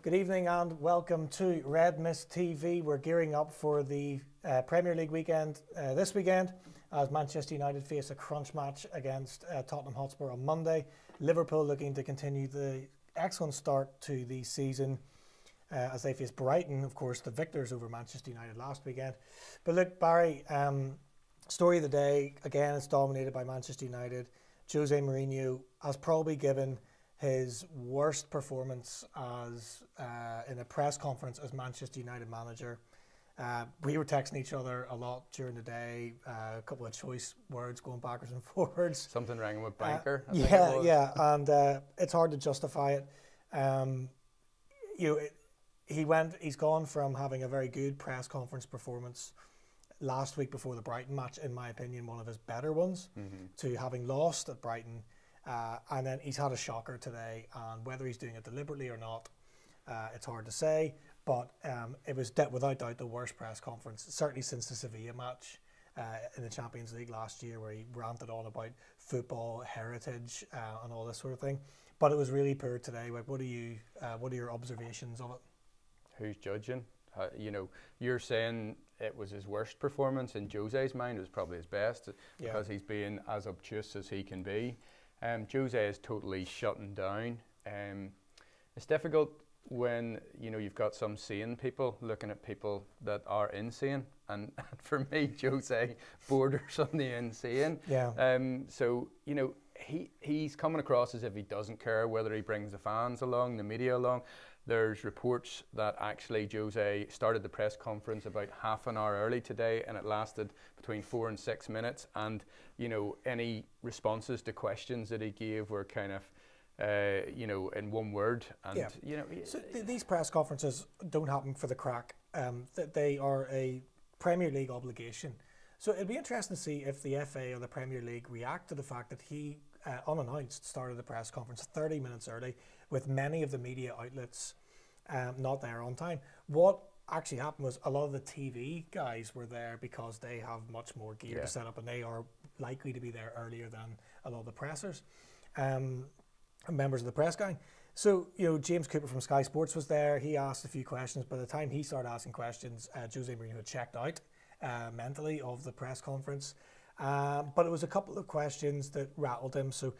Good evening and welcome to Red Mist TV. We're gearing up for the Premier League weekend this weekend as Manchester United face a crunch match against Tottenham Hotspur on Monday. Liverpool looking to continue the excellent start to the season as they face Brighton, of course, the victors over Manchester United last weekend. But look, Barry, story of the day, again, it's dominated by Manchester United. Jose Mourinho has probably given his worst performance as in a press conference as Manchester United manager. We were texting each other a lot during the day, a couple of choice words going backwards and forwards. Something rang with banker. And it's hard to justify it. He's gone from having a very good press conference performance last week before the Brighton match, in my opinion, one of his better ones, to having lost at Brighton. And then he's had a shocker today, and whether he's doing it deliberately or not, it's hard to say. But it was without doubt the worst press conference, certainly since the Sevilla match in the Champions League last year, where he ranted on about football heritage and all this sort of thing. But it was really poor today. Like, what are your observations of it? Who's judging? You're saying it was his worst performance. In Jose's mind, it was probably his best because he's being as obtuse as he can be. Jose is totally shutting down. It's difficult when you've got some sane people looking at people that are insane, and for me, Jose borders on the insane. So he's coming across as if he doesn't care whether he brings the fans along, the media along. There's reports that actually Jose started the press conference about half an hour early today, and it lasted between 4 and 6 minutes. And any responses to questions that he gave were kind of, in one word. And so these press conferences don't happen for the crack. They are a Premier League obligation. So it'd be interesting to see if the FA or the Premier League react to the fact that he unannounced started the press conference 30 minutes early, with many of the media outlets not there on time. What actually happened was a lot of the TV guys were there because they have much more gear to set up, and they are likely to be there earlier than a lot of the pressers, members of the press gang. So, James Cooper from Sky Sports was there. He asked a few questions. By the time he started asking questions, Jose Mourinho had checked out mentally of the press conference. But it was a couple of questions that rattled him. So,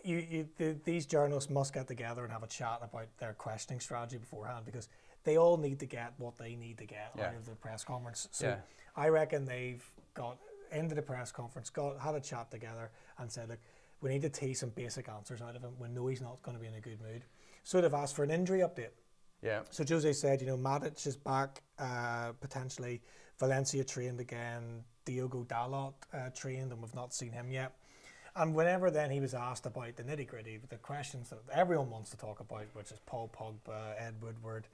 these journalists must get together and have a chat about their questioning strategy beforehand, because they all need to get what they need to get out of the press conference. So I reckon they've got into the press conference, had a chat together and said, look, we need to tease some basic answers out of him. We know he's not going to be in a good mood. So they've asked for an injury update. So Jose said, Matic is back, potentially. Valencia trained again. Diogo Dalot trained, and we've not seen him yet. And whenever then he was asked about the nitty-gritty, the questions that everyone wants to talk about, which is Paul Pogba, Ed Woodward,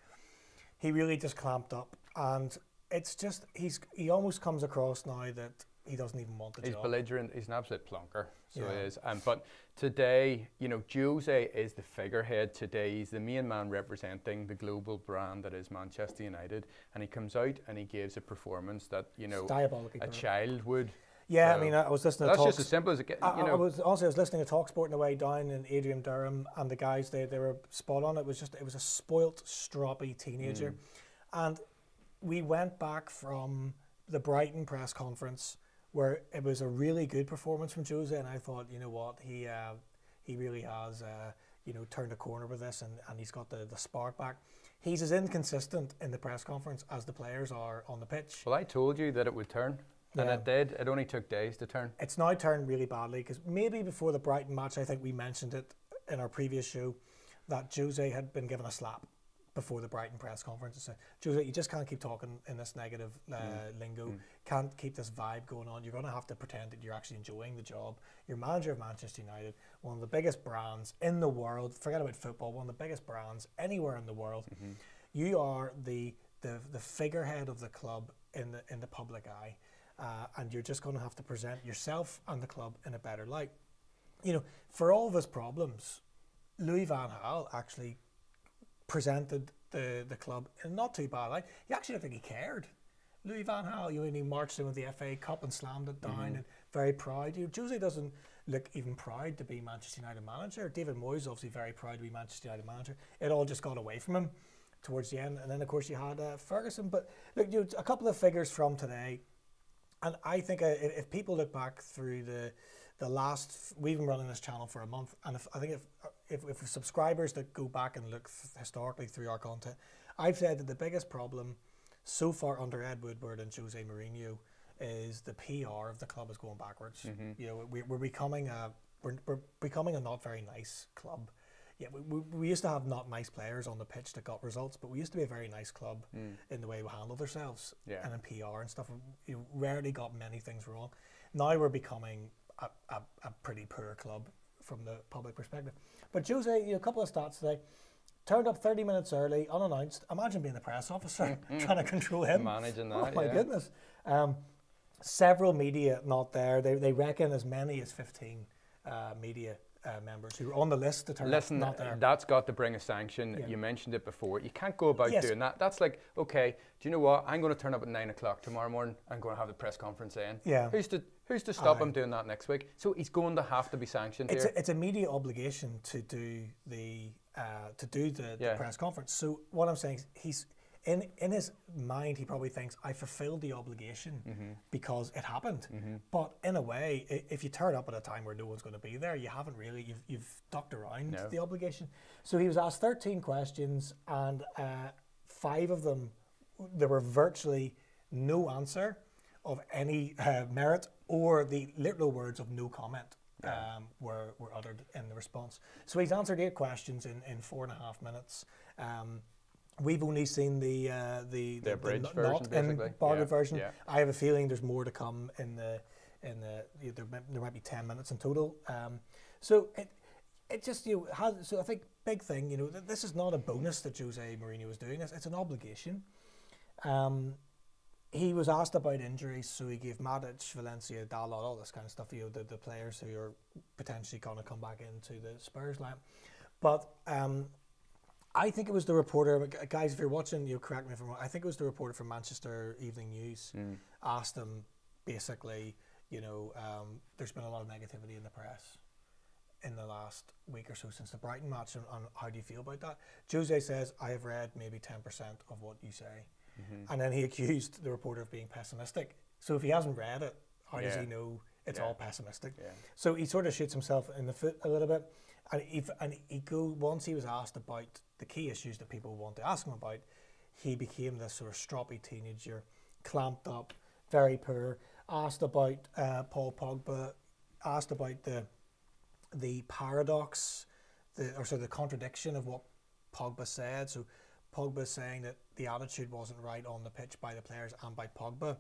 he really just clamped up. And it's just, he almost comes across now that he doesn't even want the job. He's belligerent. He's an absolute plonker. So he is. But today, Jose is the figurehead today. He's the main man representing the global brand that is Manchester United. And he comes out and he gives a performance that, a child would. Yeah, so, I mean, I was listening to That's just as simple as it gets. I was listening to TalkSport on the way down in Adrian Durham, and the guys, they were spot on. It was a spoilt, stroppy teenager. And we went back from the Brighton press conference, where it was a really good performance from Jose, and I thought, he really has, turned a corner with this, and he's got the spark back. He's as inconsistent in the press conference as the players are on the pitch. Well, I told you that it would turn, and it did. It only took days to turn. It's now turned really badly, because maybe before the Brighton match, I think we mentioned it in our previous show, that Jose had been given a slap before the Brighton press conference. So, Jose, you just can't keep talking in this negative lingo. Can't keep this vibe going on. You're going to have to pretend that you're actually enjoying the job. You're manager of Manchester United, one of the biggest brands in the world. Forget about football, one of the biggest brands anywhere in the world. You are the figurehead of the club in the public eye, and you're just going to have to present yourself and the club in a better light. For all of his problems, Louis van Gaal actually presented the club in not too bad light. He actually, I think he cared. Louis van Gaal, he marched in with the FA Cup and slammed it down, and very proud. Jose doesn't look even proud to be Manchester United manager. David Moyes obviously very proud to be Manchester United manager. It all just got away from him towards the end, and then of course you had Ferguson. But look, a couple of figures from today, and I think if people look back through the last, we've been running this channel for a month, and if subscribers that go back and look historically through our content, I've said that the biggest problem so far under Ed Woodward and Jose Mourinho is the PR of the club is going backwards. We're becoming a not very nice club. Yeah, we used to have not nice players on the pitch that got results, but we used to be a very nice club in the way we handled ourselves and in PR and stuff. We rarely got many things wrong. Now we're becoming a pretty poor club from the public perspective. But Jose, a couple of stats today. Turned up 30 minutes early, unannounced. Imagine being the press officer trying to control him. Managing that, oh my goodness. Several media not there. They reckon as many as 15 media members who are on the list to turn up, not there. That's got to bring a sanction. You mentioned it before. You can't go about doing that. That's like, okay, do you know what? I'm going to turn up at 9 o'clock tomorrow morning. I'm going to have the press conference then. Yeah. Who's to stop him doing that next week? So he's going to have to be sanctioned here. It's a media obligation to do the press conference. So what I'm saying is he's in his mind, he probably thinks I fulfilled the obligation because it happened. But in a way, if you turn up at a time where no one's going to be there, you haven't really, you've ducked around the obligation. So he was asked 13 questions, and 5 of them, there were virtually no answer of any merit, or the literal words of no comment were uttered in the response. So he's answered 8 questions in 4.5 minutes. We've only seen the abridged version, not basically. Bargain version. Yeah. I have a feeling there's more to come there might be 10 minutes in total. So it just so I think big thing, this is not a bonus that Jose Mourinho is doing. It's an obligation. He was asked about injuries, so he gave Matic, Valencia, Dalot, all this kind of stuff. The players who are potentially going to come back into the Spurs line, but. I think it was the reporter, guys, if you're watching, correct me if I'm wrong, I think it was the reporter from Manchester Evening News asked him, basically, there's been a lot of negativity in the press in the last week or so since the Brighton match, and how do you feel about that? Jose says, I have read maybe 10% of what you say. And then he accused the reporter of being pessimistic. So if he hasn't read it, how does he know it's all pessimistic? So he sort of shoots himself in the foot a little bit. And once he was asked about the key issues that people want to ask him about, he became this sort of stroppy teenager, clamped up, very poor. Asked about Paul Pogba, asked about the paradox, the contradiction of what Pogba said. So Pogba saying that the attitude wasn't right on the pitch by the players and by Pogba.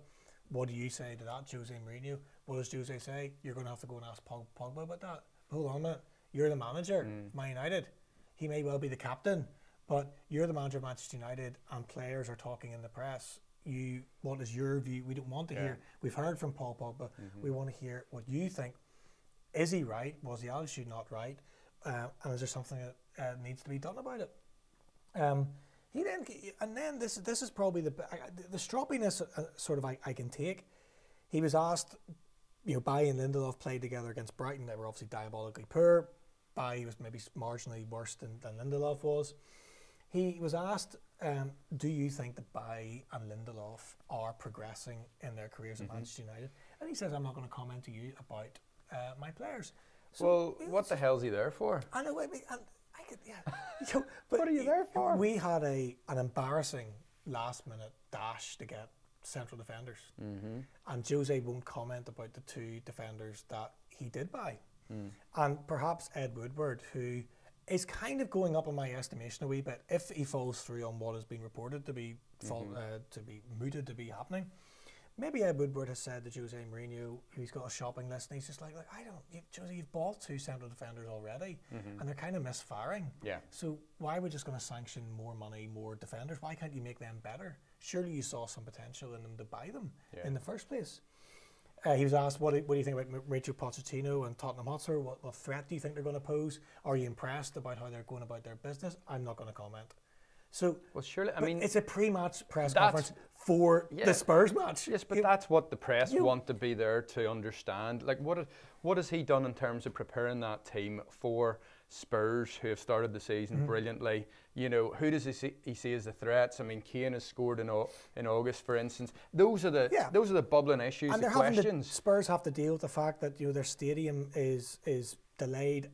What do you say to that, Jose Mourinho? What does Jose say? You're going to have to go and ask Pogba about that. Hold on a minute. You're the manager of Man United. He may well be the captain, but you're the manager of Manchester United, and players are talking in the press. What is your view? We don't want to hear. We've heard from Paul Pogba. We want to hear what you think. Is he right? Was the attitude not right? And is there something that needs to be done about it? This is probably the stroppiness sort of I can take. He was asked, Bailly and Lindelof played together against Brighton. They were obviously diabolically poor. Bailly was maybe marginally worse than Lindelof was. He was asked, do you think that Bailly and Lindelof are progressing in their careers at Manchester United? And he says, I'm not going to comment to you about my players. So, what the hell is he there for? I know, I could, but what are you there for? We had an embarrassing last-minute dash to get central defenders. And Jose won't comment about the 2 defenders that he did buy. And perhaps Ed Woodward, who is kind of going up in my estimation a wee bit, if he falls through on what has been reported to be mooted to be happening. Maybe Ed Woodward has said to Jose Mourinho, who's got a shopping list, and he's just like Jose, you've bought 2 central defenders already, and they're kind of misfiring. So why are we just going to sanction more money, more defenders? Why can't you make them better? Surely you saw some potential in them to buy them in the first place. He was asked, what do you think about Mauricio Pochettino and Tottenham Hotspur? What threat do you think they're going to pose? Are you impressed about how they're going about their business? I'm not going to comment. So, well, surely, I mean, it's a pre-match press conference for the Spurs match. Yes, but that's what the press want to be there to understand. Like, what has he done in terms of preparing that team for Spurs, who have started the season brilliantly? You know, who does he see as the threats? I mean, Kane has scored in August, for instance. Those are the bubbling issues, and the questions. Spurs have to deal with the fact that their stadium is delayed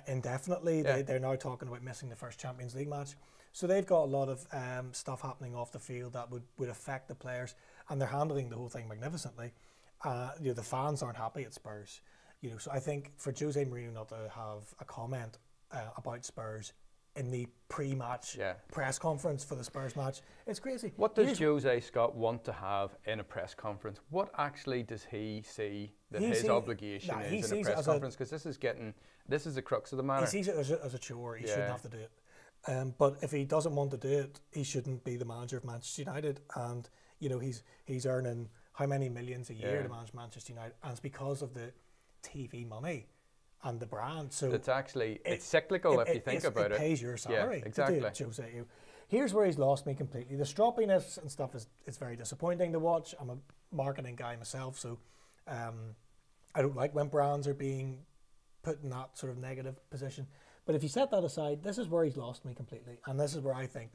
indefinitely. Yeah. They're now talking about missing the first Champions League match. So they've got a lot of stuff happening off the field that would affect the players, and they're handling the whole thing magnificently. The fans aren't happy at Spurs. So I think for Jose Mourinho not to have a comment about Spurs in the pre-match press conference for the Spurs match, it's crazy. What does Jose Scott want to have in a press conference? What actually does he see that his obligation is in a press conference? Because this is the crux of the matter. He sees it as a chore. He shouldn't have to do it. But if he doesn't want to do it, he shouldn't be the manager of Manchester United. And he's earning how many millions a year to manage Manchester United, and it's because of the TV money and the brand. So it's cyclical if you think about it. It pays your salary. Yeah, exactly. To do it, Jose. Here's where he's lost me completely. The stroppiness and stuff is very disappointing to watch. I'm a marketing guy myself, so I don't like when brands are being put in that sort of negative position. But if you set that aside, this is where he's lost me completely, and this is where I think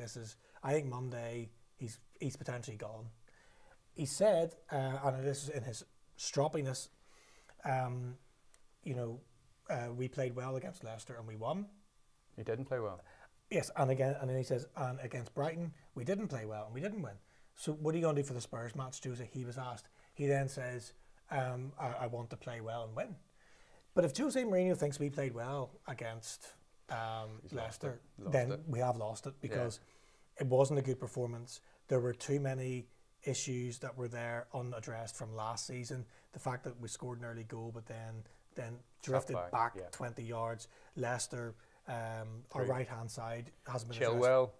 Monday he's potentially gone. He said, and this is in his stroppiness, we played well against Leicester and we won. He didn't play well. Yes, and then he says, and against Brighton we didn't play well and we didn't win. So what are you going to do for the Spurs match, Jose? He was asked. He then says, I want to play well and win. But if Jose Mourinho thinks we played well against Leicester, then we have lost it, because it wasn't a good performance. There were too many issues that were there unaddressed from last season. The fact that we scored an early goal but then drifted back 20 yards. Leicester, our right-hand side hasn't been addressed. Chilwell,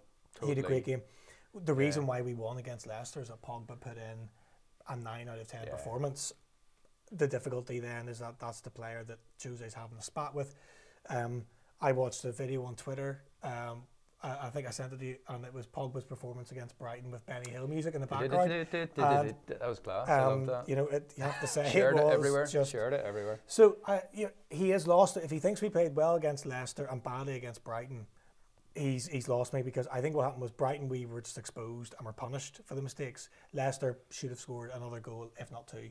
he had a great game. The reason why we won against Leicester is that Pogba put in a 9 out of 10 performance. The difficulty then is that that's the player that Jose's having a spat with. I watched a video on Twitter. I think I sent it to you, and it was Pogba's performance against Brighton with Benny Hill music in the background. That was class. I loved that. You have to say Shared it everywhere. Just, shared it everywhere. So he has lost it. If he thinks we played well against Leicester and badly against Brighton, he's lost me, because I think what happened was Brighton, we were just exposed and were punished for the mistakes. Leicester should have scored another goal, if not two.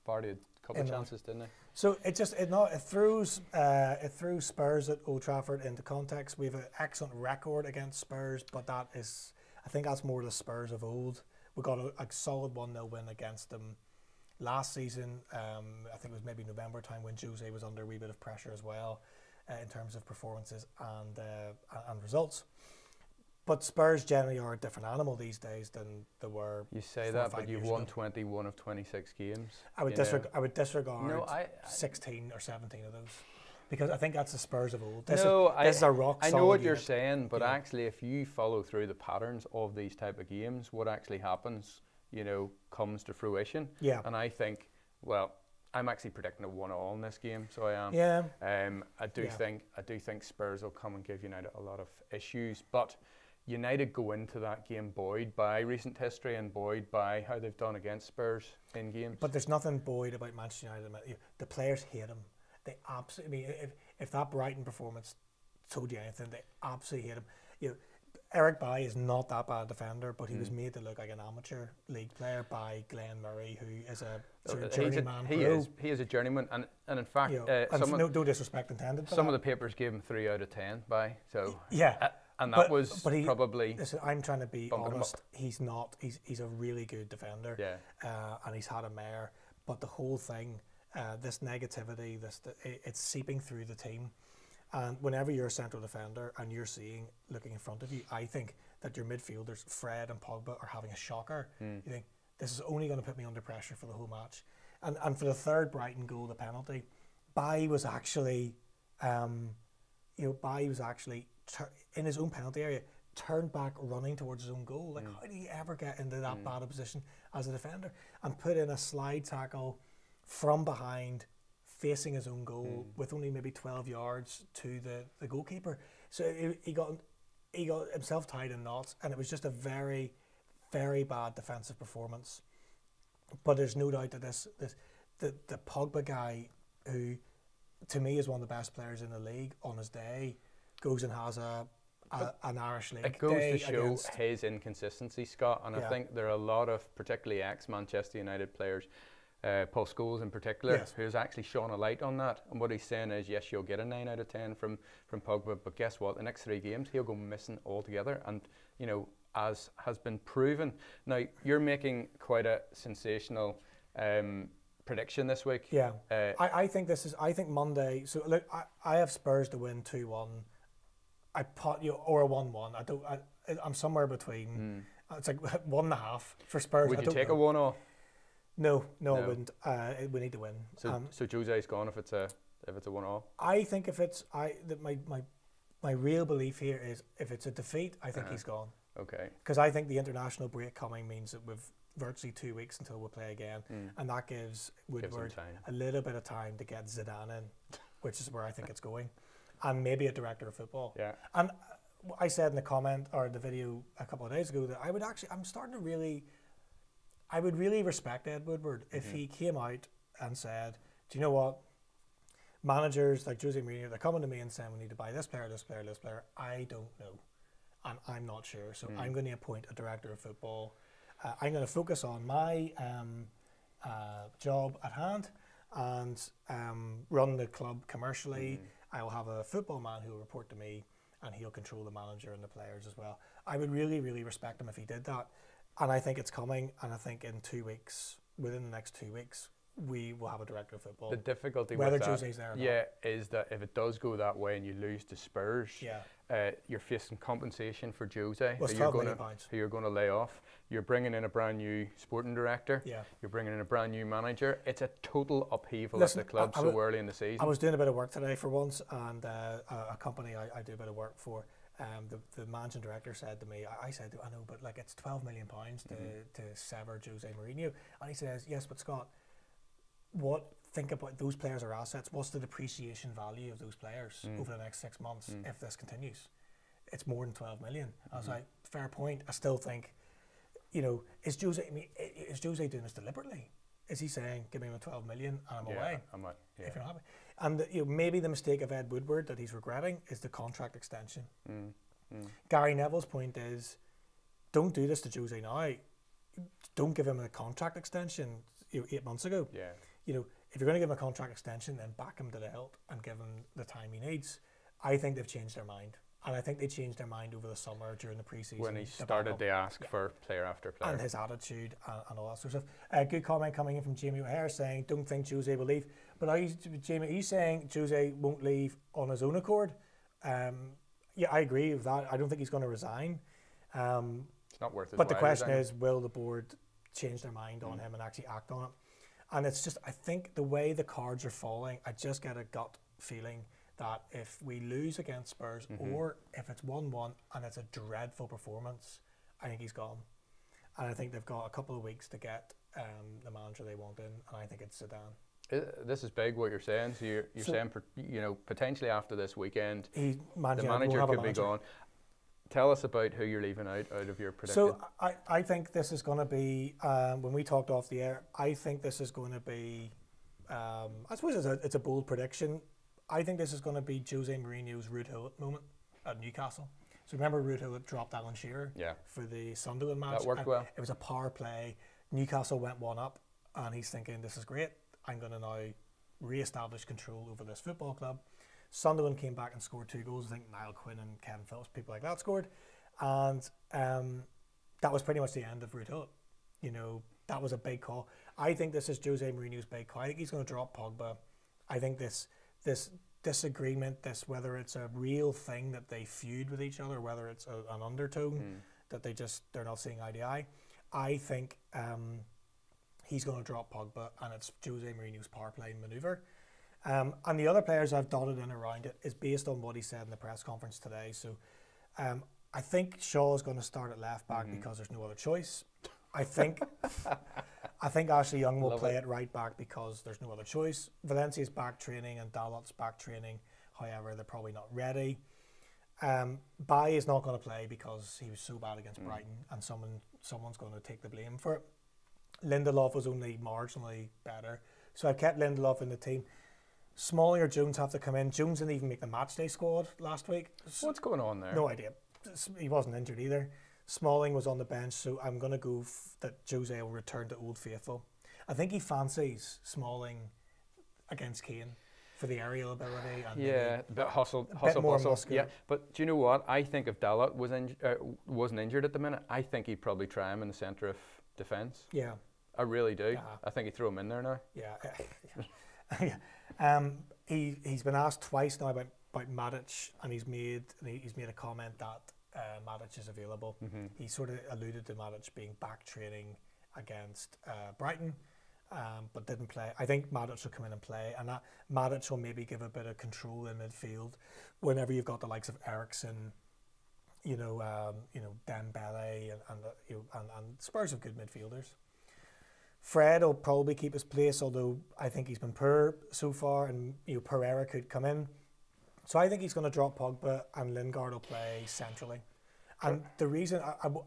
Vardy had a couple of chances, didn't they? So it throws Spurs at Old Trafford into context. We have an excellent record against Spurs, but I think that's more the Spurs of old. We got a solid 1-0 win against them last season. I think it was maybe November time when Jose was under a wee bit of pressure as well, in terms of performances and results. But Spurs generally are a different animal these days than they were. You say that, but you've won 21 of 26 games. I would disregard 16 or 17 of those, because I think that's the Spurs of old. This is a rock solid. I know what you're saying, but actually, if you follow through the patterns of these type of games, what actually happens, comes to fruition. Yeah. And I think, I'm actually predicting a 1-1 in this game, so I am. Yeah. I do think Spurs will come and give United a lot of issues, but United go into that game buoyed by recent history and buoyed by how they've done against Spurs in games. But there's nothing buoyed about Manchester United. The players hate him. They absolutely. If that Brighton performance told you anything, they absolutely hate him. Eric Bailly is not that bad a defender, but he was made to look like an amateur league player by Glenn Murray, who is a sort of journeyman. He is a journeyman, and in fact, no disrespect intended. Some of the papers gave him 3 out of 10 Yeah. And that was probably. Listen, I'm trying to be honest. He's not. He's a really good defender. Yeah. And he's had a mare, but the whole thing, this negativity, it's seeping through the team. And whenever you're a central defender and you're looking in front of you, I think that your midfielders, Fred and Pogba, are having a shocker. You think, this is only going to put me under pressure for the whole match. And for the third Brighton goal, the penalty, Bailly was actually, in his own penalty area, turned back running towards his own goal. Like, how do you ever get into that bad a position as a defender? And put in a slide tackle from behind, facing his own goal with only maybe 12 yards to the goalkeeper. So he he got himself tied in knots, and it was just a very, very bad defensive performance. But there's no doubt that the Pogba guy, who to me is one of the best players in the league, on his day goes and has an Irish League. It goes to show his inconsistency, Scott, and I think there are a lot of particularly ex-Manchester United players, Paul Scholes in particular, who's actually shone a light on that. And what he's saying is, yes, you'll get a 9 out of 10 from Pogba, but guess what? The next 3 games he'll go missing altogether, and as has been proven. Now you're making quite a sensational prediction this week. Yeah, I think Monday. So look, I have Spurs to win 2-1. I put or a 1-1. I'm somewhere between. It's like 1.5 for Spurs. Would you take a 1-0? No, I wouldn't. We need to win. So Jose's gone if it's a 1-0. I think if it's my real belief here is if it's a defeat, I think he's gone. Okay. Because I think the international break coming means that we've virtually 2 weeks until we play again, and that gives Woodward a little bit of time to get Zidane in, which is where I think it's going, and maybe a director of football. Yeah. And I said in the comment or the video a couple of days ago that I would really respect Ed Woodward if he came out and said, do you know what? Managers like Jose Mourinho, they're coming to me and saying we need to buy this player, this player, this player. I don't know. And I'm not sure. So I'm going to appoint a director of football. I'm going to focus on my job at hand and run the club commercially. I'll have a football man who will report to me, and he'll control the manager and the players as well. I would really, really respect him if he did that. And I think it's coming, and I think in 2 weeks, within the next 2 weeks, we will have a director of football. The difficulty whether with that, Jose's there or not, is that if it does go that way and you lose to Spurs, you're facing compensation for Jose, who you're going to lay off. You're bringing in a brand new sporting director. Yeah. You're bringing in a brand new manager. It's a total upheaval at the club so early in the season. I was doing a bit of work today for once, and a company I do a bit of work for. The managing director said to me, I said, I know, but like it's £12 million to sever Jose Mourinho, and he says, yes, but Scott, think about those players are assets. What's the depreciation value of those players over the next 6 months if this continues? It's more than 12 million. I was like, fair point. I still think, is Jose doing this deliberately? Is he saying, give me my 12 million and I'm away? If you're not happy. And maybe the mistake of Ed Woodward that he's regretting is the contract extension. Gary Neville's point is, don't do this to Jose now. Don't give him a contract extension 8 months ago. Yeah. If you're going to give him a contract extension, then back him to the hilt and give him the time he needs. I think they've changed their mind. And I think they changed their mind over the summer during the pre-season. When he started to ask for player after player. And his attitude and all that sort of stuff. Good comment coming in from Jamie O'Hare saying, don't think Jose will leave. But Jamie, are you saying Jose won't leave on his own accord? Yeah, I agree with that. I don't think he's going to resign. It's not worth it. But the question is, will the board change their mind on him and actually act on it? And it's just, I think the way the cards are falling, I just get a gut feeling that if we lose against Spurs or if it's 1-1 and it's a dreadful performance, I think he's gone. And I think they've got a couple of weeks to get the manager they want in, and I think it's Zidane. This is big what you're saying. So you're saying, potentially after this weekend, the manager could be gone. Tell us about who you're leaving out of your prediction. So I think this is going to be, when we talked off the air, I think this is going to be, I suppose it's a bold prediction. I think this is going to be Jose Mourinho's Ruud Gullit moment at Newcastle. So remember Ruud Gullit dropped Alan Shearer for the Sunderland match. That worked well. It was a power play. Newcastle went 1-up, and he's thinking, this is great. I'm going to now re-establish control over this football club. Sunderland came back and scored 2 goals. I think Niall Quinn and Kevin Phillips, people like that, scored. And that was pretty much the end of Ruud Gullit. That was a big call. I think this is Jose Mourinho's big call. I think he's going to drop Pogba. I think this disagreement, whether it's a real thing that they feud with each other, whether it's an undertone that they're not seeing eye to eye, I think he's going to drop Pogba, and it's Jose Mourinho's power play manoeuvre. And the other players I've dotted in around it is based on what he said in the press conference today. So I think Shaw is going to start at left back because there's no other choice. I think Ashley Young will play at right back because there's no other choice. Valencia's back training and Dalot's back training. However, they're probably not ready. Bailly is not going to play because he was so bad against Brighton, and someone's going to take the blame for it. Lindelof was only marginally better, so I kept Lindelof in the team. Smalling or Jones have to come in. Jones didn't even make the matchday squad last week. What's going on there? No idea. He wasn't injured either. Smalling was on the bench, so I'm going to go that Jose will return to Old Faithful. I think he fancies Smalling against Kane for the aerial ability. And a bit hustle, more bustle. muscular. Yeah, but do you know what? I think if Dalot wasn't injured at the minute, I think he'd probably try him in the centre of defence. Yeah. I really do. I think he'd throw him in there now. Yeah. He's been asked twice now about Matic, and he's made a comment that Matic is available. He sort of alluded to Matic being back training against Brighton, but didn't play. I think Matic will come in and play, and that Matic will maybe give a bit of control in midfield whenever you've got the likes of Eriksen, Dembele, and Spurs have good midfielders. Fred will probably keep his place, although I think he's been poor so far, and Pereira could come in. So I think he's going to drop Pogba, and Lingard will play centrally. And the reason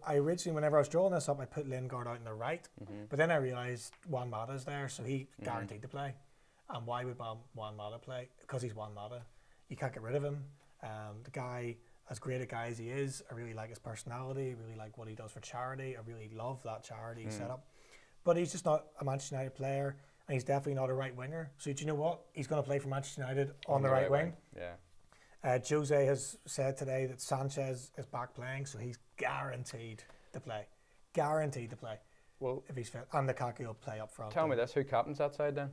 I originally, whenever I was drawing this up, I put Lingard out on the right, but then I realised Juan Mata's there, so he guaranteed to play. And why would Juan Mata play? Because he's Juan Mata. You can't get rid of him. The guy, as great a guy as he is, I really like his personality. I really like what he does for charity. I really love that charity setup. But he's just not a Manchester United player, and he's definitely not a right winger. So do you know what? He's going to play for Manchester United on the right wing. Yeah. Jose has said today that Sanchez is back playing, so he's guaranteed to play. Guaranteed to play. Well, if he's fit, and Lukaku will play up front. Tell me this: who captains that side then?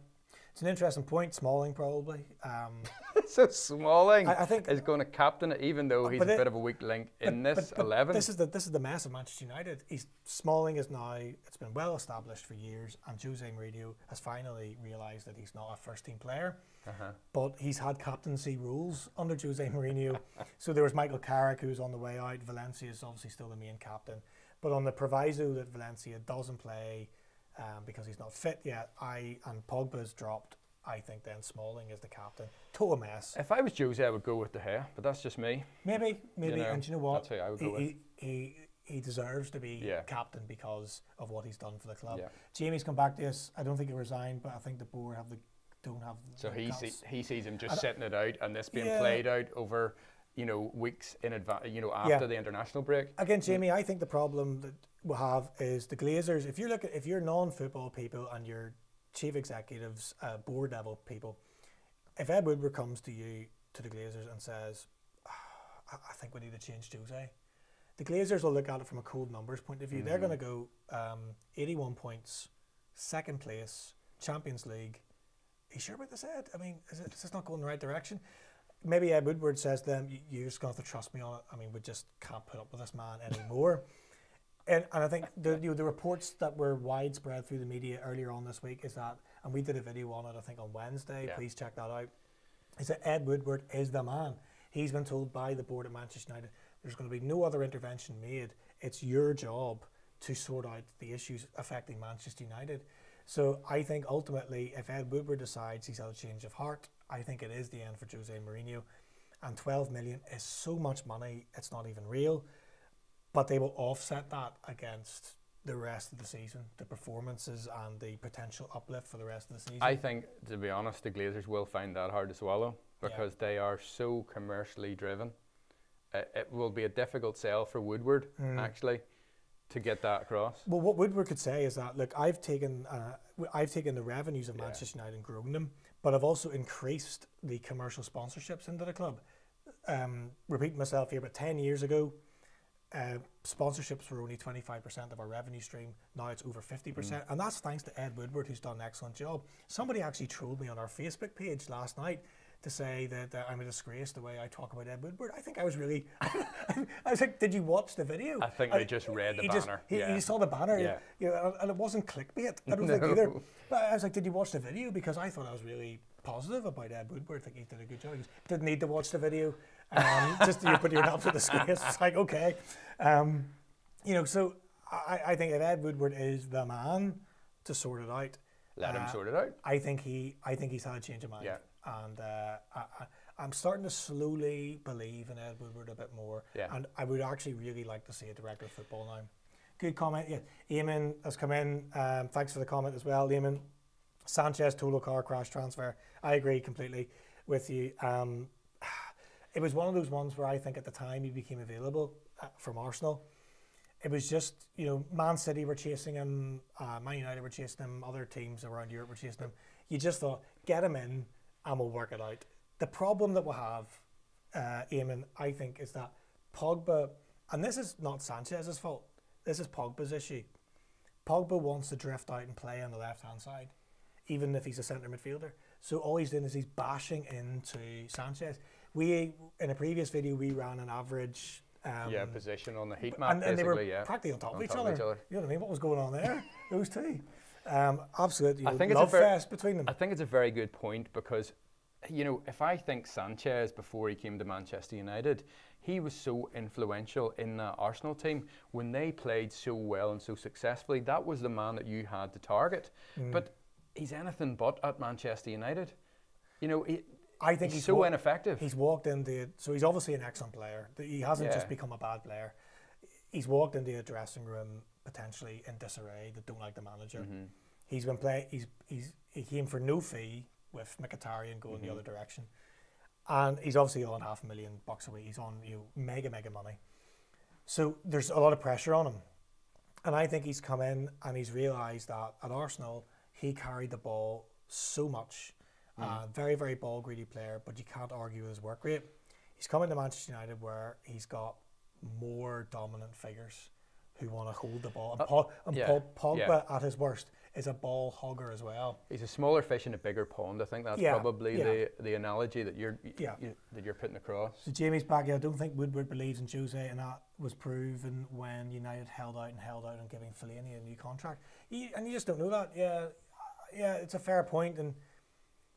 It's an interesting point. Smalling probably. So Smalling, I think, is going to captain it, even though he's a bit of a weak link in this 11. This is the mess of Manchester United. Smalling is now. It's been well established for years, and Jose Mourinho has finally realised that he's not a first team player. But he's had captaincy rules under Jose Mourinho. So there was Michael Carrick, who's on the way out. Valencia is obviously still the main captain, but on the proviso that Valencia doesn't play because he's not fit yet, and Pogba's dropped, I think then Smalling is the captain. Total mess. If I was Jose, I would go with De Gea, but that's just me. Maybe, and you know what? That's who I would go with. He deserves to be captain because of what he's done for the club. Yeah. Jamie's come back to us. I don't think he resigned, but I think the board don't have. So he sees him just sitting it out, and this being played out over weeks in advance, after the international break. Again, Jamie, I think the problem that we'll have is the Glazers. If you're non-football people and you're chief executives, board level people, if Ed Woodward comes to the Glazers and says, I think we need to change Jose, the Glazers will look at it from a cold numbers point of view. They're going to go 81 points, second place, Champions League. Are you sure about this, Ed? I mean, is this not going in the right direction? Maybe Ed Woodward says to them, you're just going to have to trust me on it. I mean, we just can't put up with this man anymore. And I think the reports that were widespread through the media earlier on this week is that, and we did a video on it, I think on Wednesday, please check that out, is that Ed Woodward is the man. He's been told by the board at Manchester United, there's going to be no other intervention made. It's your job to sort out the issues affecting Manchester United. So I think ultimately, if Ed Woodward decides he's had a change of heart, I think it is the end for Jose Mourinho. And 12 million is so much money, it's not even real. But they will offset that against the rest of the season, the performances and the potential uplift for the rest of the season. I think, to be honest, the Glazers will find that hard to swallow because they are so commercially driven. It will be a difficult sell for Woodward, actually, to get that across. Well, what Woodward could say is that, look, I've taken the revenues of Manchester United and grown them, but I've also increased the commercial sponsorships into the club. Repeating myself here, but 10 years ago, sponsorships were only 25% of our revenue stream. Now it's over 50%, and that's thanks to Ed Woodward, who's done an excellent job. Somebody actually trolled me on our Facebook page last night to say that I'm a disgrace the way I talk about Ed Woodward. I think I was really... I was like, did you watch the video? I think they just read the banner. He saw the banner, and it wasn't clickbait, I don't think either. But I was like, did you watch the video? Because I thought I was really positive about Ed Woodward. I think he did a good job. He didn't need to watch the video. Just you put your absolute disgrace. It's like, okay. So I think if Ed Woodward is the man to sort it out, let him sort it out. I think he's had a change of mind. Yeah. And I'm starting to slowly believe in Ed Woodward a bit more. Yeah. And I would actually really like to see a director of football now. Good comment. Yeah. Eamon has come in. Thanks for the comment as well, Eamon. Sanchez total car crash transfer. I agree completely with you. It was one of those ones where I think at the time he became available from Arsenal, it was just, Man City were chasing him, Man United were chasing him, other teams around Europe were chasing him. You just thought, get him in and we'll work it out. The problem that we'll have, Eamon, I think, is that Pogba, and this is not Sanchez's fault, this is Pogba's issue. Pogba wants to drift out and play on the left-hand side, even if he's a centre midfielder. So all he's doing is he's bashing into Sanchez. In a previous video, we ran an average position on the heat map, and they were practically on top of each other. You know what I mean? What was going on there? Those two. Absolute love fest between them. I think it's a very good point because, if I think Sanchez before he came to Manchester United, he was so influential in the Arsenal team. When they played so well and so successfully, that was the man that you had to target. But he's anything but at Manchester United. I think he's so ineffective. He's walked into it, so he's obviously an excellent player. He hasn't just become a bad player. He's walked into a dressing room potentially in disarray that don't like the manager. He's been playing. He came for no fee with Mkhitaryan going the other direction, and he's obviously on $500,000 a week. He's on mega money. So there's a lot of pressure on him, and I think he's come in and he's realised that at Arsenal he carried the ball so much. Very, very ball greedy player, but you can't argue with his work rate. He's coming to Manchester United where he's got more dominant figures who want to hold the ball. And Pogba at his worst is a ball hogger as well. He's a smaller fish in a bigger pond. I think that's probably the analogy that you're putting across. So Jamie's back. I don't think Woodward believes in Jose, and that was proven when United held out on giving Fellaini a new contract. And you just don't know that. Yeah, it's a fair point. And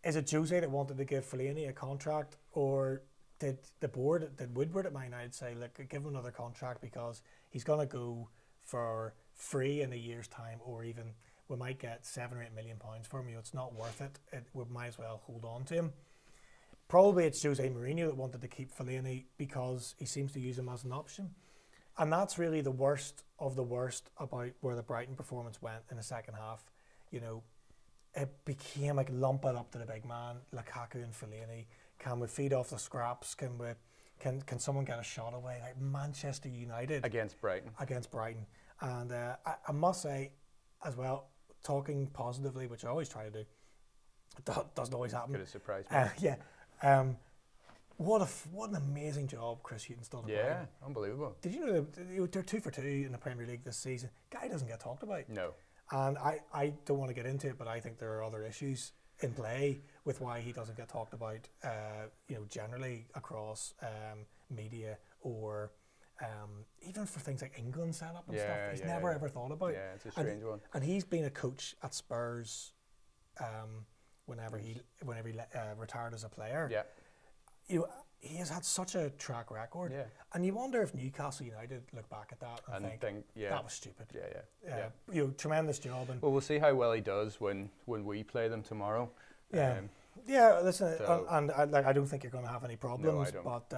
is it Jose that wanted to give Fellaini a contract, or did Woodward at Man United say, look, give him another contract because he's going to go for free in a year's time, or even we might get £7 or £8 million for him. It's not worth it. We might as well hold on to him. Probably it's Jose Mourinho that wanted to keep Fellaini because he seems to use him as an option. And that's really the worst of the worst about where the Brighton performance went in the second half. It became like lump it up to the big man, Lukaku and Fellaini. Can we feed off the scraps? Can someone get a shot away? Like Manchester United against Brighton. And I must say, as well, talking positively, which I always try to do, it doesn't always happen. Could have surprised me. What an amazing job Chris Hughton's done. Yeah, unbelievable. Did you know they're 2 for 2 in the Premier League this season? Guy doesn't get talked about. No. And I don't want to get into it, but I think there are other issues in play with why he doesn't get talked about, generally across media or even for things like England setup and stuff. He's never ever thought about. Yeah, it's a strange one. And he's been a coach at Spurs whenever he retired as a player. Yeah. He has had such a track record, and you wonder if Newcastle United look back at that and think that was stupid. Tremendous job. And we'll see how well he does when we play them tomorrow. Listen, so I don't think you're going to have any problems. No, I don't. But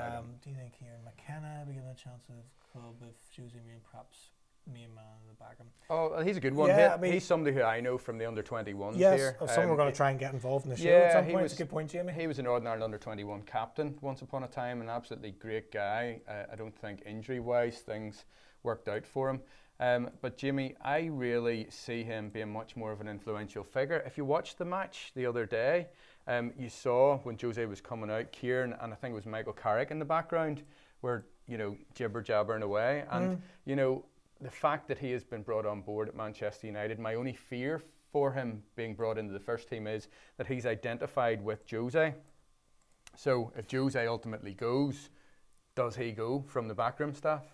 do you think Kieran McKenna we get a chance of club if Jose Mourinho perhaps main man in the back? Oh, he's a good one. He's somebody who I know from the under-21s here. Some we're going to try and get involved in the show at some point. It's a good point, Jamie. He was a Northern Ireland under-21 captain once upon a time, an absolutely great guy. I don't think injury-wise things worked out for him. But Jamie, I really see him being much more of an influential figure. If you watched the match the other day, you saw when Jose was coming out, Kieran and I think it was Michael Carrick in the background were, jibber-jabbering away. And, the fact that he has been brought on board at Manchester United, my only fear for him being brought into the first team is that he's identified with Jose. So if Jose ultimately goes, does he go from the backroom staff?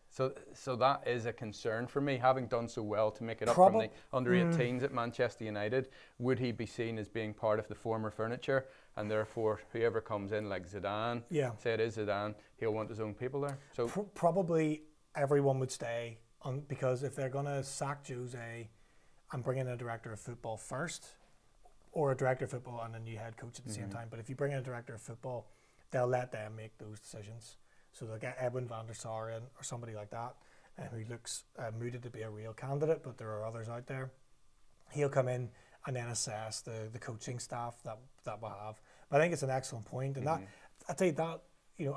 So that is a concern for me. Having done so well to make it up from the under-18s at Manchester United, would he be seen as being part of the former furniture, and therefore whoever comes in, like Zidane, say it is Zidane, he'll want his own people there? So probably everyone would stay on, because if they're going to sack Jose and bring in a director of football first, or a director of football and a new head coach at the same time, but if you bring in a director of football, they'll let them make those decisions. So they'll get Edwin van der Sar in or somebody like that, who looks mooted to be a real candidate, but there are others out there. He'll come in and then assess the coaching staff that we'll have. But I think it's an excellent point, and that I tell you that.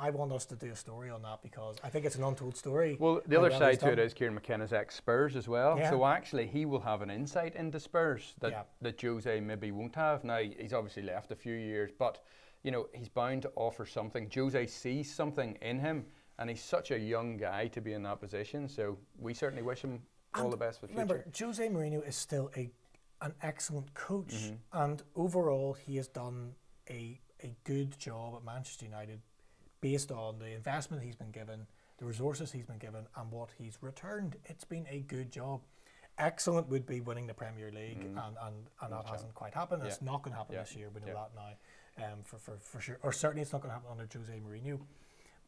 I want us to do a story on that because I think it's an untold story. Well, the other side to it is Kieran McKenna's ex-Spurs as well. Yeah. So actually he will have an insight into Spurs that Jose maybe won't have. Now, he's obviously left a few years, but, he's bound to offer something. Jose sees something in him, and he's such a young guy to be in that position. So we certainly wish him all the best for the future. Remember, Jose Mourinho is still an excellent coach, and overall he has done a good job at Manchester United, based on the investment he's been given, the resources he's been given, and what he's returned. It's been a good job. Excellent would be winning the Premier League, and that hasn't quite happened. It's not going to happen this year. We know that now, for sure. Or certainly it's not going to happen under Jose Mourinho.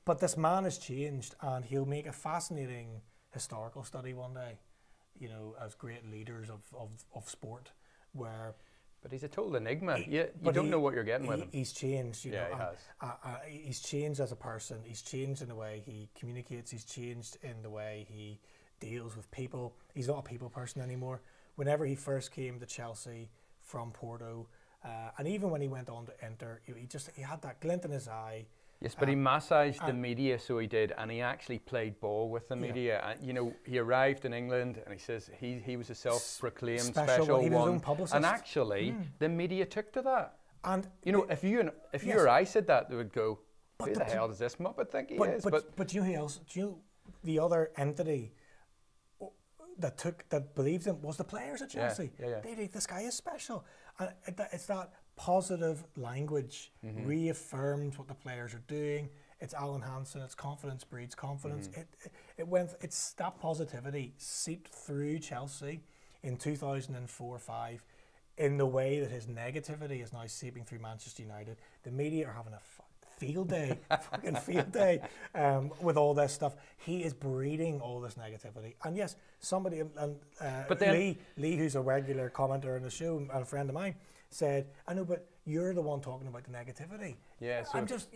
But this man has changed, and he'll make a fascinating historical study one day, as great leaders of sport, where... But he's a total enigma. You don't know what you're getting with him. He's changed. He has. He's changed as a person. He's changed in the way he communicates. He's changed in the way he deals with people. He's not a people person anymore. Whenever he first came to Chelsea from Porto, and even when he went on to Inter, he had that glint in his eye. Yes, but he massaged the media, so he did, and he actually played ball with the media. And, he arrived in England, and he says he was a self-proclaimed special he was one. his own publicist. And actually, the media took to that. And if you or I said that, they would go, "Who the hell does this muppet think he is?" But you know who else? The other entity that believed him was the players at Chelsea. This guy is special, and it's that positive language reaffirms what the players are doing. It's Alan Hansen. It's confidence breeds confidence. It's that positivity seeped through Chelsea in 2004-05 in the way that his negativity is now seeping through Manchester United. The media are having a field day, fucking field day, with all this stuff. He is breeding all this negativity. And yes, somebody, Lee, who's a regular commenter on the show and a friend of mine, said, "I know, but you're the one talking about the negativity." Yeah, so I'm just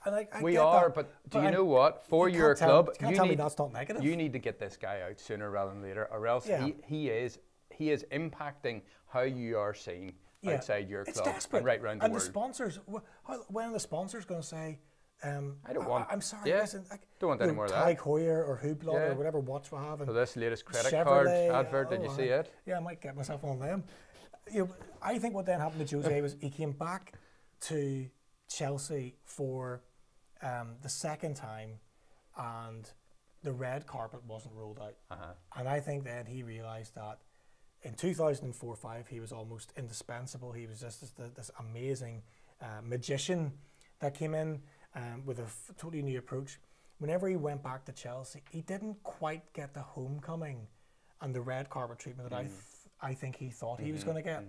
I we get are, that, but do you know what? For your club, you can't tell me that's not negative. You need to get this guy out sooner rather than later, or else he is impacting how you are seen outside your club and right round the world. And the sponsors, when are the sponsors going to say, I don't want. I'm sorry, listen, don't want any more of that. Tag Heuer or Hublot or whatever watch we have. So this latest credit Chevrolet, card advert, did you see it? Yeah, I might get myself on them. I think what then happened to Jose was he came back to Chelsea for the second time, and the red carpet wasn't rolled out. And I think then he realised that in 2004-05 he was almost indispensable. He was just this amazing magician that came in with a totally new approach. Whenever he went back to Chelsea, he didn't quite get the homecoming and the red carpet treatment that I think he thought he was going to get.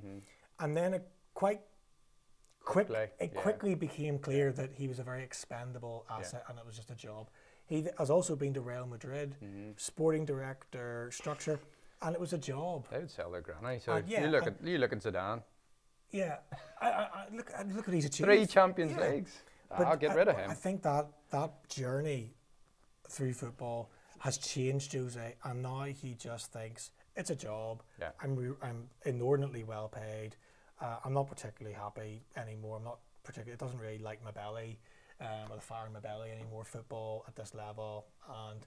And then it quickly became clear that he was a very expendable asset, and it was just a job. He has also been to Real Madrid, sporting director structure, and it was a job. They would sell their granny. So you look at Zidane. Yeah, I look at his achievements. 3 Champions Leagues. I'll get rid of him. I think that journey through football has changed Jose, and now he just thinks it's a job. Yeah. I'm inordinately well paid. I'm not particularly happy anymore. It doesn't really like my belly, or the fire in my belly anymore. Football at this level, and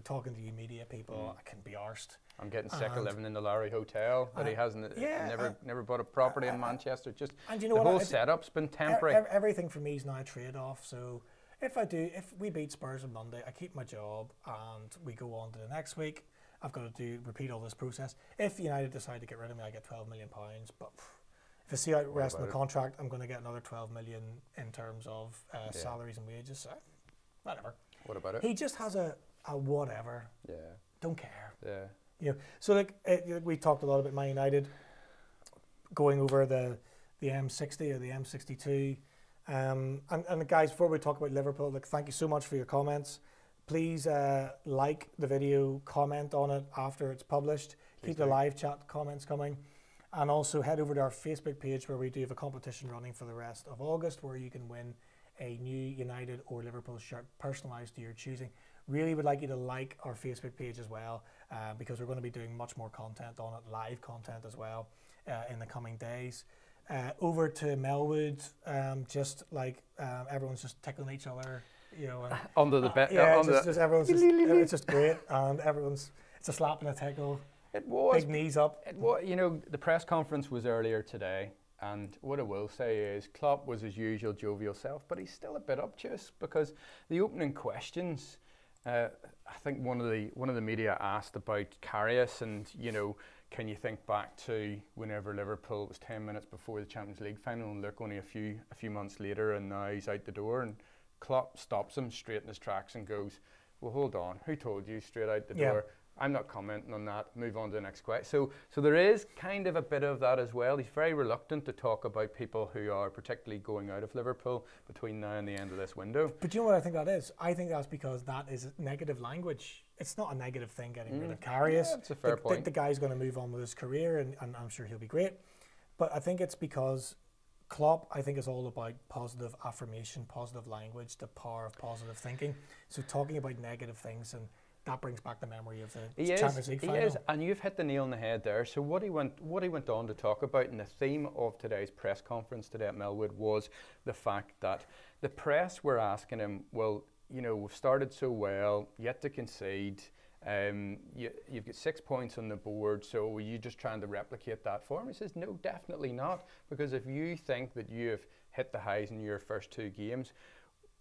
talking to you media people, I can be arsed. I'm getting sick of living in the Lowry Hotel that he hasn't. Never bought a property in Manchester. Just and the whole setup's been temporary. Everything for me is now a trade-off. So if we beat Spurs on Monday, I keep my job and we go on to the next week. I've got to repeat all this process. If United decide to get rid of me, I get £12 million. But if I see out the rest of the contract, I'm going to get another 12 million in terms of salaries and wages. So whatever. What about it? He just has a whatever. Yeah. Don't care. Yeah. So we talked a lot about Man United going over the M60 or the M62. And guys, before we talk about Liverpool, thank you so much for your comments. Please like the video, comment on it after it's published. Keep the live chat comments coming. And also head over to our Facebook page where we do have a competition running for the rest of August where you can win a new United or Liverpool shirt personalised to your choosing. Really would like you to like our Facebook page as well, because we're going to be doing much more content on it, live content as well, in the coming days. Over to Melwood, just like everyone's just tickling each other, you know. Under the bed. Yeah, just everyone's just, it's just great, and it's a slap and a tickle. It was. Big knees up. It was, you know, the press conference was earlier today, and what I will say is Klopp was his usual jovial self, but he's still a bit obtuse because the opening questions, I think one of the media asked about Karius, and, you know, can you think back to whenever Liverpool was 10 minutes before the Champions League final, and look, only a few months later, and now he's out the door, and Klopp stops him straight in his tracks and goes, well, hold on, who told you straight out the door? I'm not commenting on that. Move on to the next question. So there is kind of a bit of that as well. He's very reluctant to talk about people who are particularly going out of Liverpool between now and the end of this window. But you know what I think that is? I think that's because that is negative language. It's not a negative thing getting rid of Karius. Yeah, that's a fair point. The guy's going to move on with his career, and I'm sure he'll be great. But I think it's because Klopp, I think, is all about positive affirmation, positive language, the power of positive thinking. So talking about negative things, and that brings back the memory of the Champions League final. He is, and you've hit the nail on the head there. So what he went on to talk about, and the theme of today's press conference today at Melwood, was the fact that the press were asking him, well, you know, we've started so well, yet to concede. You've got 6 points on the board, so are you just trying to replicate that form? He says, no, definitely not, because if you think that you have hit the highs in your first 2 games,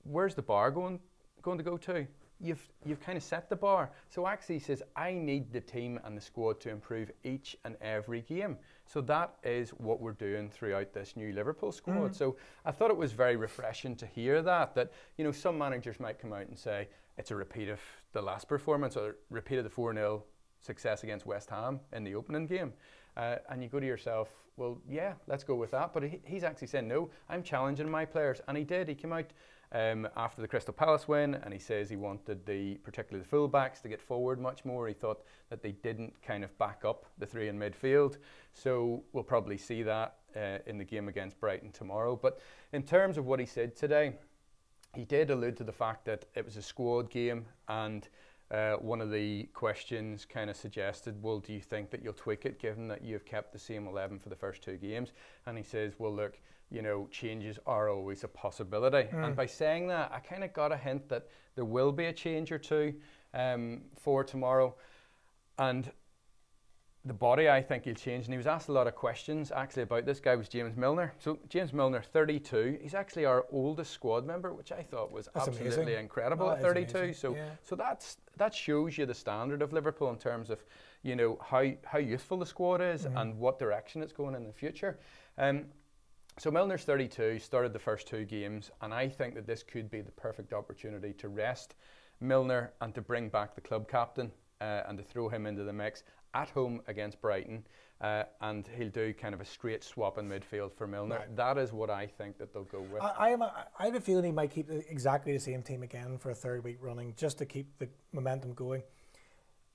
where's the bar going to go to? You've kind of set the bar. So actually he says, I need the team and the squad to improve each and every game. So that is what we're doing throughout this new Liverpool squad. So I thought it was very refreshing to hear that, you know, some managers might come out and say it's a repeat of the last performance, or a repeat of the 4-0 success against West Ham in the opening game. And you go to yourself, well, yeah, let's go with that. But he's actually saying, no, I'm challenging my players. And he did. He came out after the Crystal Palace win, and he says he wanted particularly the fullbacks to get forward much more. He thought that they didn't kind of back up the 3 in midfield. So we'll probably see that in the game against Brighton tomorrow. But in terms of what he said today, he did allude to the fact that it was a squad game, and one of the questions kind of suggested, well, do you think that you'll tweak it given that you've kept the same 11 for the first 2 games? And he says, well, look, you know, changes are always a possibility. And by saying that, I kind of got a hint that there will be a change or two for tomorrow. And the body, I think he'll change. And he was asked a lot of questions actually about this. Guy was James Milner. So James Milner, 32. He's actually our oldest squad member, which I thought was absolutely incredible at 32. So that shows you the standard of Liverpool in terms of, you know, how youthful the squad is and what direction it's going in the future. So Milner's 32, started the first 2 games, and I think that this could be the perfect opportunity to rest Milner and to bring back the club captain and to throw him into the mix at home against Brighton, and he'll do kind of a straight swap in midfield for Milner. Right. That is what I think that they'll go with. I have a feeling he might keep exactly the same team again for a 3rd week running, just to keep the momentum going.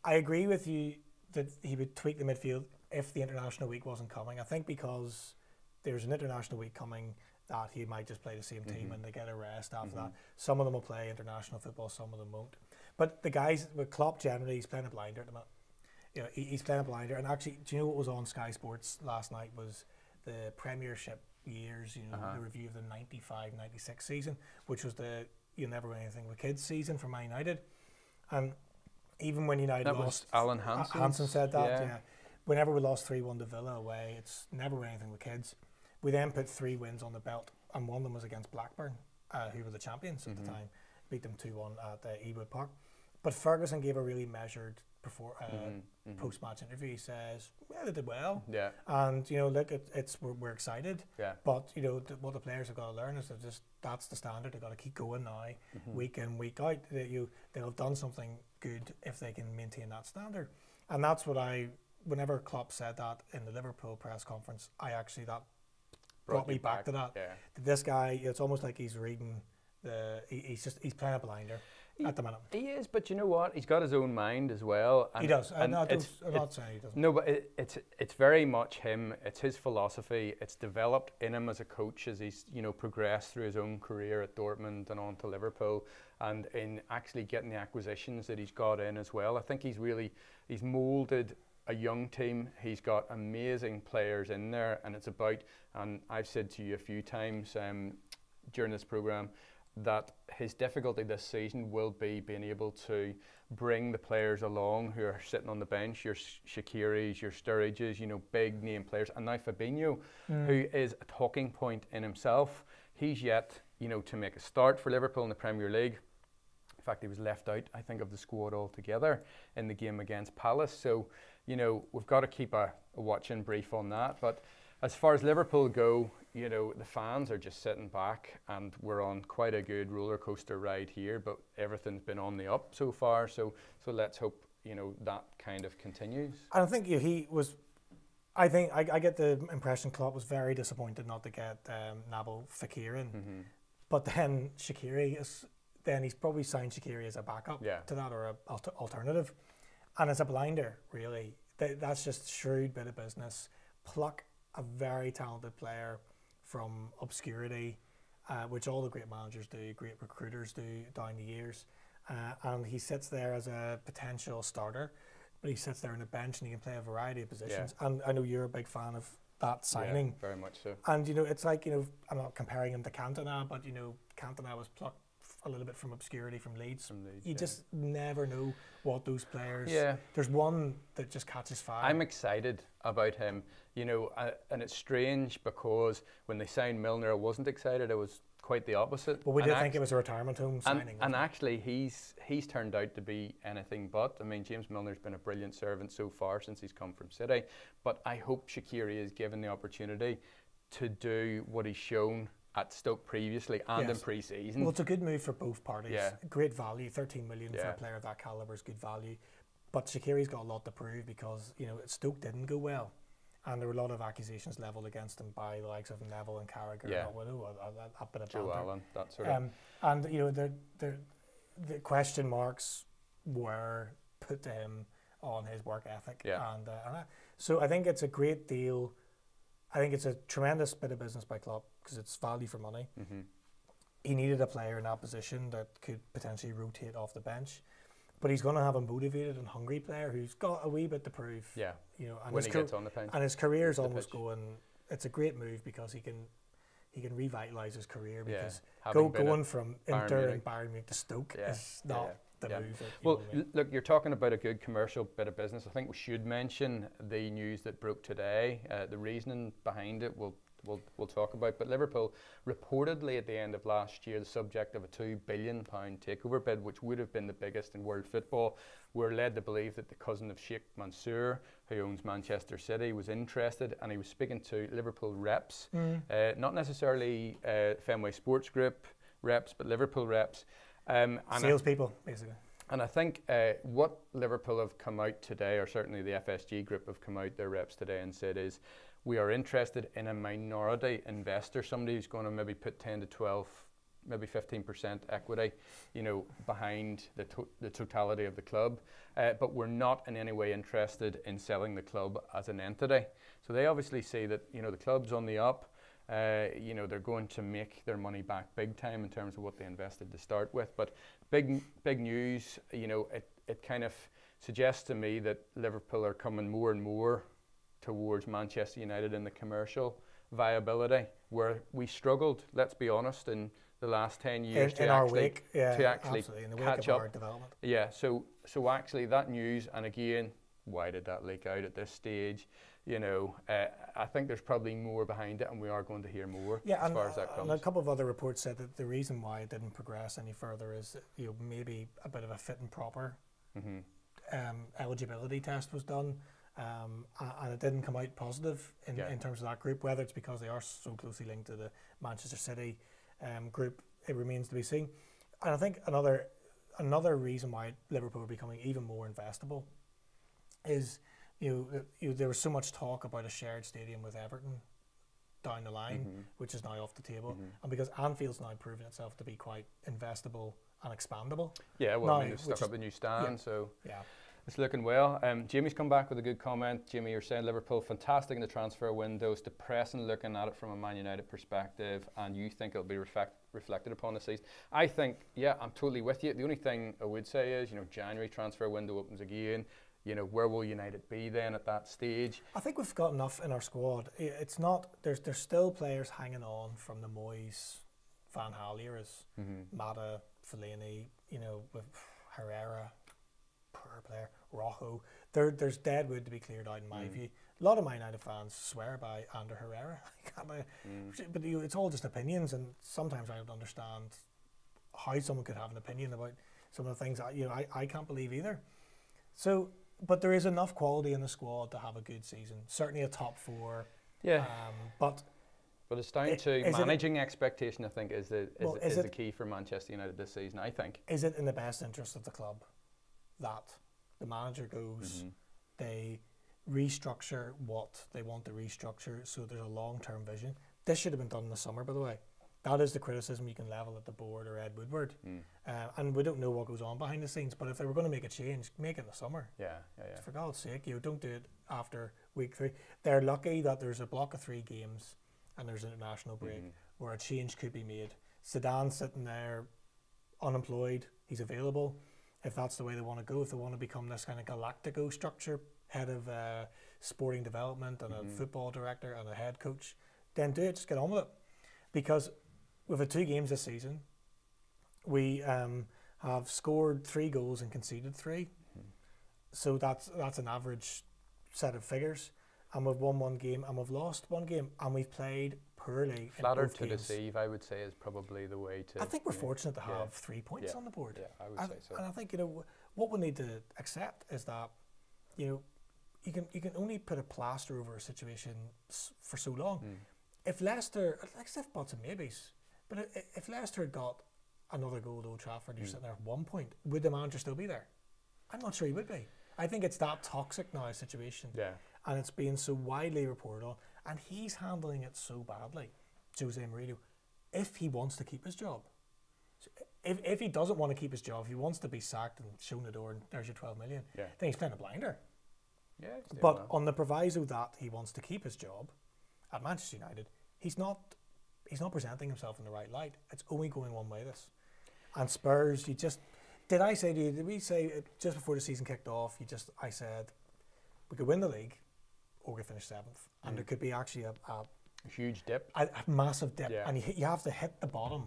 I agree with you that he would tweak the midfield if the international week wasn't coming. I think because there's an international week coming, that he might just play the same team and they get a rest after that. Some of them will play international football, some of them won't. But the guys with Klopp generally, he's playing a blinder at the moment. You know, he's playing a blinder. And actually, do you know what was on Sky Sports last night was the Premiership years, you know, the review of the 95-96 season, which was the You'll Never Win Anything with Kids season for Man United. And even when United lost, Alan Hansen said that, yeah. Whenever we lost 3-1 to Villa away, it's never win anything with kids. We then put 3 wins on the belt, and one of them was against Blackburn, who were the champions at the time. Beat them 2-1 at Ewood Park. But Ferguson gave a really measured post-match interview. He says, "Yeah, they did well." Yeah. And you know, look, we're excited. Yeah. But you know, what the players have got to learn is that that's the standard. They've got to keep going now, week in, week out. They'll have done something good if they can maintain that standard. And that's what whenever Klopp said that in the Liverpool press conference, that brought me back to that. Yeah. This guy, it's almost like he's reading he's playing a blinder. at the minute. He is, but you know what? He's got his own mind as well. And he does. I'm not saying he doesn't. No, but it's very much him. It's his philosophy. It's developed in him as a coach as he's progressed through his own career at Dortmund and on to Liverpool, and in actually getting the acquisitions that he's got in as well. I think he's moulded a young team. He's got amazing players in there, and it's about. And I've said to you a few times during this programme that his difficulty this season will be being able to bring the players along who are sitting on the bench, your Shaqiris, your Sturridges, big name players, and now Fabinho, who is a talking point in himself. He's yet, to make a start for Liverpool in the Premier League. In fact, he was left out, I think, of the squad altogether in the game against Palace. So, we've got to keep a watching brief on that. But as far as Liverpool go, the fans are just sitting back, and we're on quite a good roller coaster ride here, but everything's been on the up so far, so let's hope that kind of continues. I think he was. I think I get the impression Klopp was very disappointed not to get Nabil Fekir in, but then he's probably signed Shaqiri as a backup to that, or an alternative, and it's a blinder really. That's just shrewd bit of business. Pluck a very talented player from obscurity, which all the great managers do, great recruiters do down the years, and he sits there as a potential starter, but he sits there on the bench and he can play a variety of positions. And I know you're a big fan of that signing. Yeah, very much so. And it's like, I'm not comparing him to Cantona, but Cantona was plucked a little bit from obscurity from Leeds. You just never know what those players. Yeah. There's one that just catches fire. I'm excited about him, and it's strange because when they signed Milner, I wasn't excited. I was quite the opposite. Well, we did think it was a retirement home signing. And actually, he's turned out to be anything but. I mean, James Milner's been a brilliant servant so far since he's come from City. But I hope Shaqiri is given the opportunity to do what he's shown at Stoke previously and in pre-season. Well, it's a good move for both parties. Yeah. Great value, 13 million for a player of that calibre is good value. But Shaqiri's got a lot to prove because, Stoke didn't go well. And there were a lot of accusations levelled against him by the likes of Neville and Carragher, a bit of Joe Allen, that sort of. And the question marks were put to him on his work ethic. Yeah. So I think it's a great deal. I think it's a tremendous bit of business by Klopp because it's value for money. He needed a player in that position that could potentially rotate off the bench. But he's going to have a motivated and hungry player who's got a wee bit to prove. Yeah, and when he gets on the pitch. And his career's almost going. It's a great move because he can revitalise his career because going from Inter and Bayern Munich to Stoke is not the move. Well, look, you're talking about a good commercial bit of business. I think we should mention the news that broke today. The reasoning behind it we'll talk about. But Liverpool reportedly at the end of last year, the subject of a £2 billion takeover bid, which would have been the biggest in world football, were led to believe that the cousin of Sheikh Mansour, who owns Manchester City, was interested, and he was speaking to Liverpool reps, not necessarily Fenway Sports Group reps, but Liverpool reps. Salespeople, basically. And I think what Liverpool have come out today, or certainly the FSG group have come out, their reps today, and said is, we are interested in a minority investor, somebody who's going to maybe put 10 to 12, maybe 15% equity, behind the totality of the club. But we're not in any way interested in selling the club as an entity. So they obviously see that, the club's on the up. They're going to make their money back big time in terms of what they invested to start with. But big news, it kind of suggests to me that Liverpool are coming more and more towards Manchester United in the commercial viability, where we struggled, let's be honest, in the last 10 years to actually catch up. Yeah, so actually that news, and again, why did that leak out at this stage? I think there's probably more behind it, and we are going to hear more as far as that comes. And a couple of other reports said that the reason why it didn't progress any further is maybe a bit of a fit and proper eligibility test was done. And it didn't come out positive in terms of that group. Whether it's because they are so closely linked to the Manchester City group, it remains to be seen. And I think another reason why Liverpool are becoming even more investable is there was so much talk about a shared stadium with Everton down the line, which is now off the table, and because Anfield's now proven itself to be quite investable and expandable. Yeah, well, I mean, they've stuck up the new stand, so it's looking well. Jamie's come back with a good comment. Jamie, you're saying Liverpool fantastic in the transfer window. It's depressing looking at it from a Man United perspective, and you think it'll be reflected upon the season. I think, yeah, I'm totally with you. The only thing I would say is, you know, January transfer window opens again. You know, where will United be then at that stage? I think we've got enough in our squad. It's not, there's still players hanging on from the Moyes, Van Gaal eras, Mata, Fellaini, you know, with Herrera, poor player, Rojo. There's dead wood to be cleared out in my view. A lot of Man United fans swear by Ander Herrera, but you know, it's all just opinions, and sometimes I don't understand how someone could have an opinion about some of the things that, you know, I can't believe either. So, but there is enough quality in the squad to have a good season. Certainly a top 4. Yeah. But it's down to managing expectation, I think, is the key for Manchester United this season, I think. Is it in the best interest of the club that the manager goes, they restructure what they want to restructure, so there's a long-term vision? This should have been done in the summer, by the way. That is the criticism you can level at the board or Ed Woodward. And we don't know what goes on behind the scenes, but if they were going to make a change, make it in the summer. Yeah. For God's sake, you don't do it after week 3. They're lucky that there's a block of 3 games and there's an international break where a change could be made. Zidane's sitting there unemployed, he's available. If that's the way they want to go, if they want to become this kind of Galactico structure, head of sporting development and a football director and a head coach, then do it, just get on with it. Because we've had 2 games this season. We have scored 3 goals and conceded 3. So that's an average set of figures. And we've won 1 game and we've lost 1 game, and we've played poorly. Flattered to deceive, I would say, is probably the way to. I think we're fortunate to have 3 points on the board. Yeah, I would say so. And I think, you know, what we need to accept is that, you know, you can only put a plaster over a situation for so long. If Leicester, like if buts and maybes, but if Leicester had got another goal at Old Trafford, you're sitting there at 1 point, would the manager still be there? I'm not sure he would be. I think it's that toxic now situation. Yeah. And it's being so widely reported on, and he's handling it so badly, Jose Mourinho, if he wants to keep his job. So if he doesn't want to keep his job, if he wants to be sacked and shown the door and there's your 12 million, then he's playing a blinder. Yeah. But on the proviso that he wants to keep his job at Manchester United, he's not presenting himself in the right light. It's only going one way, this. And Spurs, did we say just before the season kicked off, I said we could win the league or we could finish 7th. And there could be actually a huge dip. A massive dip. And you have to hit the bottom.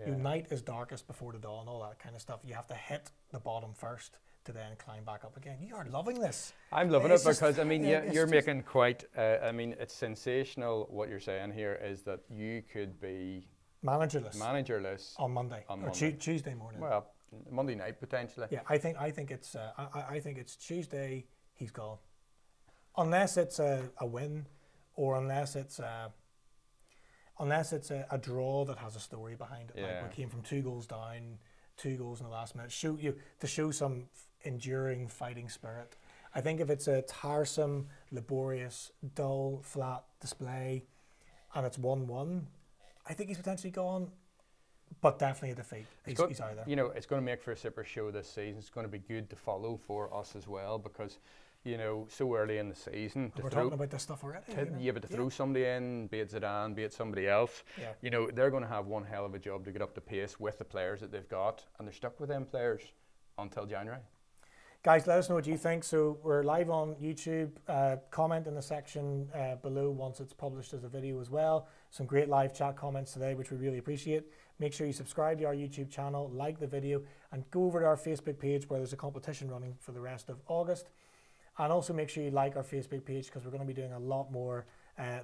Night is darkest before the dawn, all that kind of stuff. You have to hit the bottom first to then climb back up again. You are loving this. I'm loving it because, I mean, you're making quite, I mean, it's sensational what you're saying here is that you could be managerless on Monday or Tuesday morning. Well, Monday night potentially. Yeah, I think it's Tuesday. He's gone, unless it's a win, or unless it's a draw that has a story behind it. Like we came from 2 goals down, 2 goals in the last minute. To show some enduring fighting spirit. I think if it's a tiresome, laborious, dull, flat display, and it's 1-1, I think he's potentially gone. But definitely a defeat. He's out there. You know, it's going to make for a super show this season. It's going to be good to follow for us as well because, you know, so early in the season. We're talking about this stuff already. Yeah, but to throw somebody in, be it Zidane, be it somebody else, you know, they're going to have one hell of a job to get up to pace with the players that they've got, and they're stuck with them players until January. Guys, let us know what you think. So we're live on YouTube. Comment in the section below once it's published as a video as well. Some great live chat comments today, which we really appreciate. Make sure you subscribe to our YouTube channel, like the video, and go over to our Facebook page where there's a competition running for the rest of August. And also make sure you like our Facebook page because we're going to be doing a lot more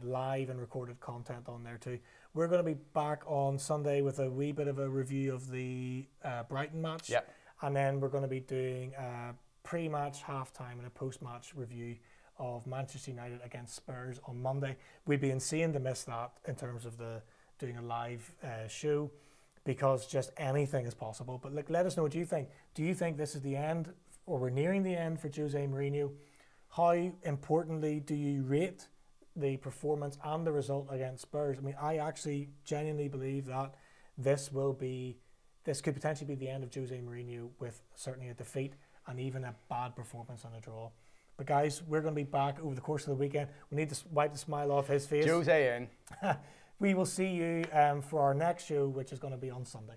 live and recorded content on there too. We're going to be back on Sunday with a wee bit of a review of the Brighton match. Yep. And then we're going to be doing a pre-match, half-time, and a post-match review of Manchester United against Spurs on Monday. We'd be insane to miss that in terms of doing a live show because just anything is possible. But look, let us know what you think. Do you think this is the end, or we're nearing the end for Jose Mourinho? How importantly do you rate the performance and the result against Spurs? I mean, I actually genuinely believe that this will be this could potentially be the end of Jose Mourinho with certainly a defeat and even a bad performance and a draw. But guys, we're going to be back over the course of the weekend. We need to wipe the smile off his face. Jose in. We will see you for our next show, which is going to be on Sunday.